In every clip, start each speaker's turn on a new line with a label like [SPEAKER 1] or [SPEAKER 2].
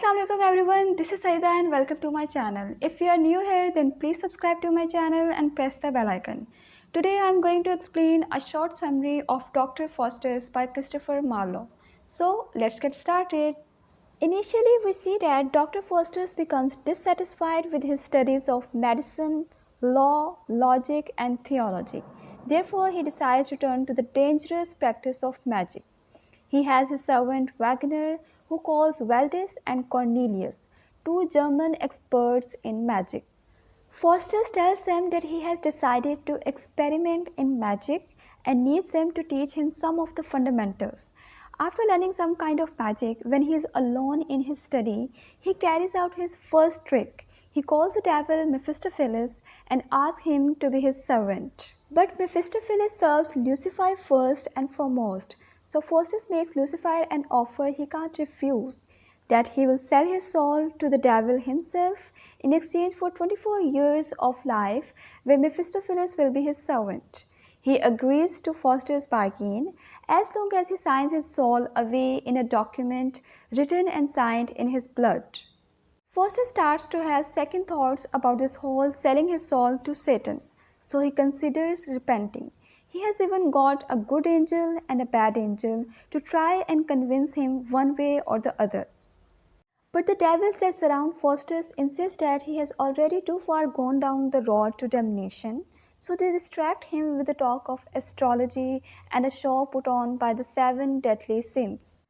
[SPEAKER 1] Assalamualaikum everyone, this is Saida and welcome to my channel. If you are new here, then please subscribe to my channel and press the bell icon. Today I am going to explain a short summary of Dr. Faustus by Christopher Marlowe. So let's get started. Initially, we see that Dr. Faustus becomes dissatisfied with his studies of medicine, law, logic, and theology. Therefore, he decides to turn to the dangerous practice of magic. He has his servant Wagner, who calls Valdis and Cornelius, two German experts in magic. Faustus tells them that he has decided to experiment in magic and needs them to teach him some of the fundamentals. After learning some kind of magic, when he is alone in his study, he carries out his first trick. He calls the devil Mephistopheles and asks him to be his servant. But Mephistopheles serves Lucifer first and foremost. So Faustus makes Lucifer an offer he can't refuse, that he will sell his soul to the devil himself in exchange for 24 years of life where Mephistopheles will be his servant. He agrees to Faustus' bargain as long as he signs his soul away in a document written and signed in his blood. Faustus starts to have second thoughts about this whole selling his soul to Satan, so he considers repenting. He has even got a good angel and a bad angel to try and convince him one way or the other. But the devils that surround Faustus insist that he has already too far gone down the road to damnation, so they distract him with the talk of astrology and a show put on by the 7 deadly sins.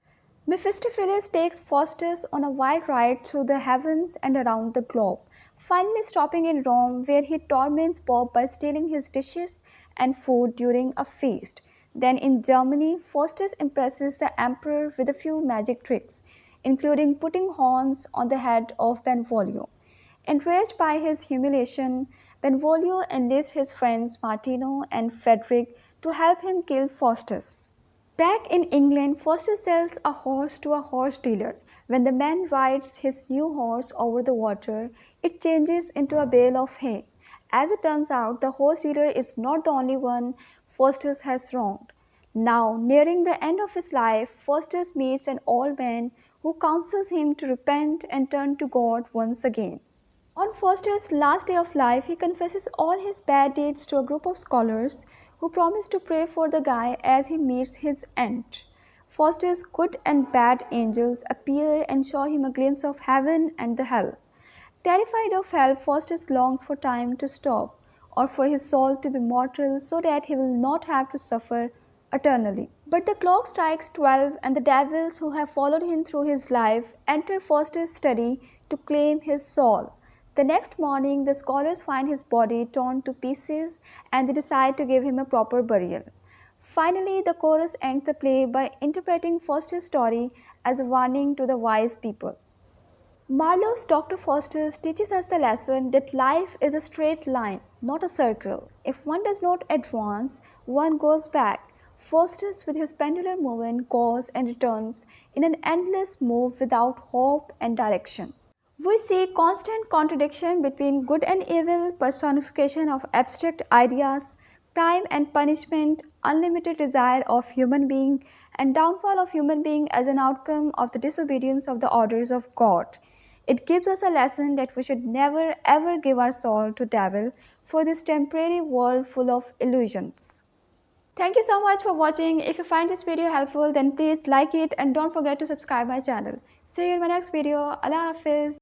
[SPEAKER 1] Mephistopheles takes Faustus on a wild ride through the heavens and around the globe, finally stopping in Rome where he torments Bob by stealing his dishes and food during a feast. Then in Germany, Faustus impresses the emperor with a few magic tricks, including putting horns on the head of Benvolio. Enraged by his humiliation, Benvolio enlists his friends Martino and Frederick to help him kill Faustus. Back in England, Faustus sells a horse to a horse dealer. When the man rides his new horse over the water, it changes into a bale of hay. As it turns out, the horse dealer is not the only one Faustus has wronged. Now, nearing the end of his life, Faustus meets an old man who counsels him to repent and turn to God once again. On Faustus' last day of life, he confesses all his bad deeds to a group of scholars who promise to pray for the guy as he meets his end. Faustus' good and bad angels appear and show him a glimpse of heaven and the hell. Terrified of hell, Faustus longs for time to stop, or for his soul to be mortal so that he will not have to suffer eternally. But the clock strikes 12 and the devils who have followed him through his life enter Faustus' study to claim his soul. The next morning, the scholars find his body torn to pieces and they decide to give him a proper burial. Finally, the chorus ends the play by interpreting Faustus' story as a warning to the wise people. Marlowe's Dr. Faustus teaches us the lesson that life is a straight line, not a circle. If one does not advance, one goes back. Faustus, with his pendular movement, goes and returns in an endless move without hope and direction. We see constant contradiction between good and evil, personification of abstract ideas, crime and punishment, unlimited desire of human being, and downfall of human being as an outcome of the disobedience of the orders of God. It gives us a lesson that we should never ever give our soul to devil for this temporary world full of illusions. Thank you so much for watching. If you find this video helpful, then please like it and don't forget to subscribe my channel. See you in my next video. Allah Hafiz.